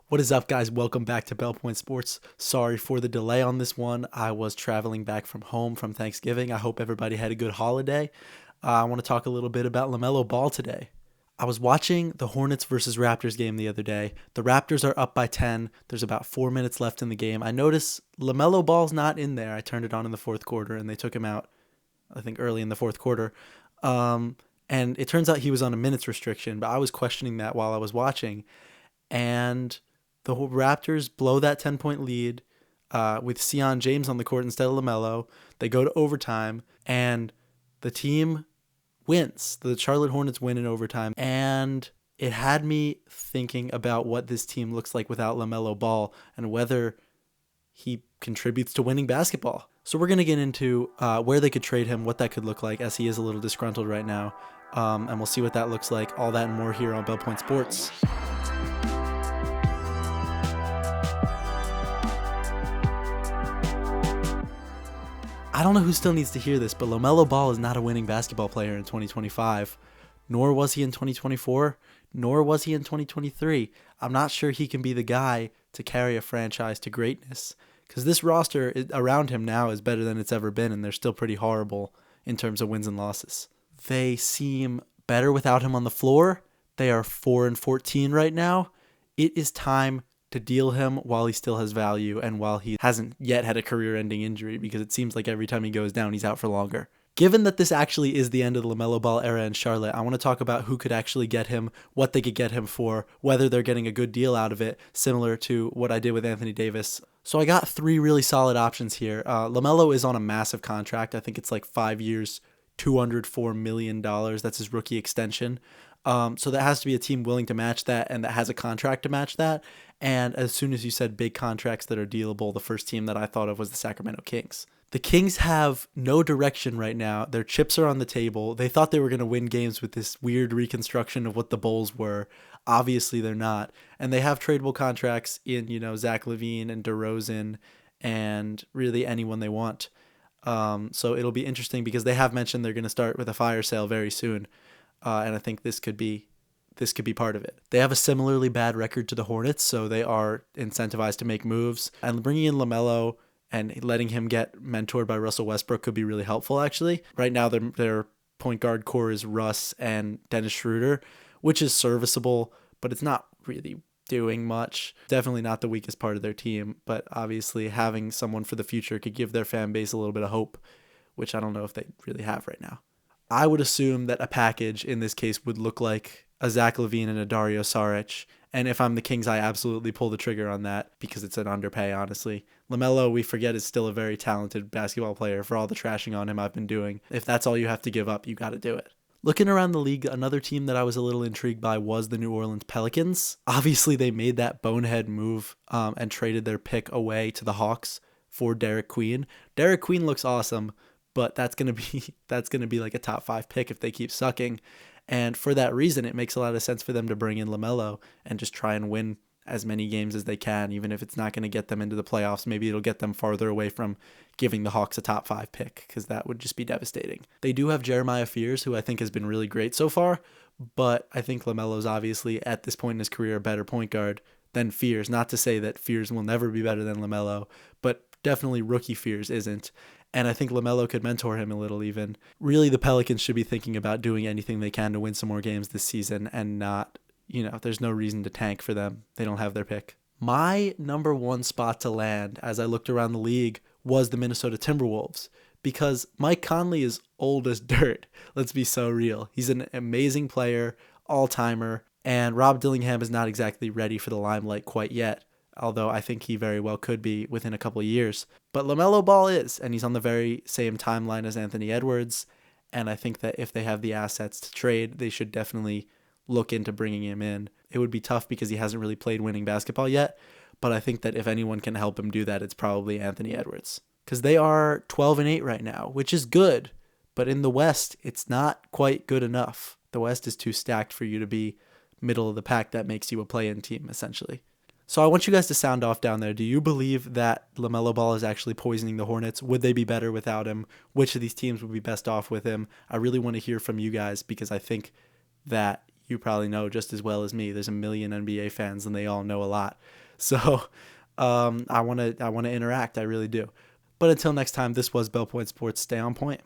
What is up, guys? Welcome back to Bell Point Sports. Sorry for the delay on this one. I was traveling back from home from Thanksgiving. I hope everybody had a good holiday. I want to talk a little bit about Lamelo Ball today. I was watching the Hornets versus Raptors game the other day. The Raptors are up by 10. There's about 4 minutes left in the game. I noticed Lamelo Ball's not in there. I turned it on in the fourth quarter, and they took him out, I think, early in the fourth quarter. And it turns out he was on a minutes restriction, but I was questioning that while I was watching. And the Raptors blow that 10-point lead with Sion James on the court instead of LaMelo. They go to overtime, and the team wins. The Charlotte Hornets win in overtime, and it had me thinking about what this team looks like without LaMelo Ball and whether he contributes to winning basketball. So we're going to get into where they could trade him, what that could look like, as he is a little disgruntled right now, and we'll see what that looks like. All that and more here on Bell Point Sports. I don't know who still needs to hear this, but LaMelo Ball is not a winning basketball player in 2025, nor was he in 2024, nor was he in 2023. I'm not sure he can be the guy to carry a franchise to greatness, because this roster around him now is better than it's ever been, and they're still pretty horrible in terms of wins and losses. They seem better without him on the floor. They are 4-14 right now. It is time to deal him while he still has value and while he hasn't yet had a career-ending injury, because it seems like every time he goes down, he's out for longer. Given that this actually is the end of the LaMelo Ball era in Charlotte, I want to talk about who could actually get him, what they could get him for, whether they're getting a good deal out of it, similar to what I did with Anthony Davis. So I got three really solid options here. LaMelo is on a massive contract. I think it's like 5 years, $204 million. That's his rookie extension. So that has to be a team willing to match that and that has a contract to match that. And as soon as you said big contracts that are dealable, the first team that I thought of was the Sacramento Kings. The Kings have no direction right now. Their chips are on the table. They thought they were going to win games with this weird reconstruction of what the Bulls were. Obviously, they're not. And they have tradable contracts in, Zach LaVine and DeRozan and really anyone they want. So it'll be interesting because they have mentioned they're going to start with a fire sale very soon. And I think this could be part of it. They have a similarly bad record to the Hornets, so they are incentivized to make moves. And bringing in LaMelo and letting him get mentored by Russell Westbrook could be really helpful, actually. Right now, their point guard core is Russ and Dennis Schroeder, which is serviceable, but it's not really doing much. Definitely not the weakest part of their team, but obviously having someone for the future could give their fan base a little bit of hope, which I don't know if they really have right now. I would assume that a package in this case would look like a Zach LaVine and a Dario Saric. And if I'm the Kings, I absolutely pull the trigger on that because it's an underpay, honestly. LaMelo, we forget, is still a very talented basketball player for all the trashing on him I've been doing. If that's all you have to give up, you got to do it. Looking around the league, another team that I was a little intrigued by was the New Orleans Pelicans. Obviously, they made that bonehead move and traded their pick away to the Hawks for Derek Queen. Derek Queen looks awesome, but that's gonna be like a top 5 pick if they keep sucking. And for that reason, it makes a lot of sense for them to bring in LaMelo and just try and win as many games as they can, even if it's not going to get them into the playoffs. Maybe it'll get them farther away from giving the Hawks a top 5 pick, because that would just be devastating. They do have Jeremiah Fears, who I think has been really great so far, but I think LaMelo's obviously at this point in his career a better point guard than Fears. Not to say that Fears will never be better than LaMelo, but definitely rookie Fears isn't. And I think LaMelo could mentor him a little even. Really, the Pelicans should be thinking about doing anything they can to win some more games this season and not, there's no reason to tank for them. They don't have their pick. My number one spot to land as I looked around the league was the Minnesota Timberwolves, because Mike Conley is old as dirt. Let's be so real. He's an amazing player, all-timer, and Rob Dillingham is not exactly ready for the limelight quite yet, although I think he very well could be within a couple of years. But LaMelo Ball is, and he's on the very same timeline as Anthony Edwards, and I think that if they have the assets to trade, they should definitely look into bringing him in. It would be tough because he hasn't really played winning basketball yet, but I think that if anyone can help him do that, it's probably Anthony Edwards. Because they are 12-8 right now, which is good, but in the West, it's not quite good enough. The West is too stacked for you to be middle of the pack. That makes you a play-in team, essentially. So I want you guys to sound off down there. Do you believe that LaMelo Ball is actually poisoning the Hornets? Would they be better without him? Which of these teams would be best off with him? I really want to hear from you guys because I think that you probably know just as well as me, there's a million NBA fans and they all know a lot. So I want to interact. I really do. But until next time, this was Bell Point Sports. Stay on point.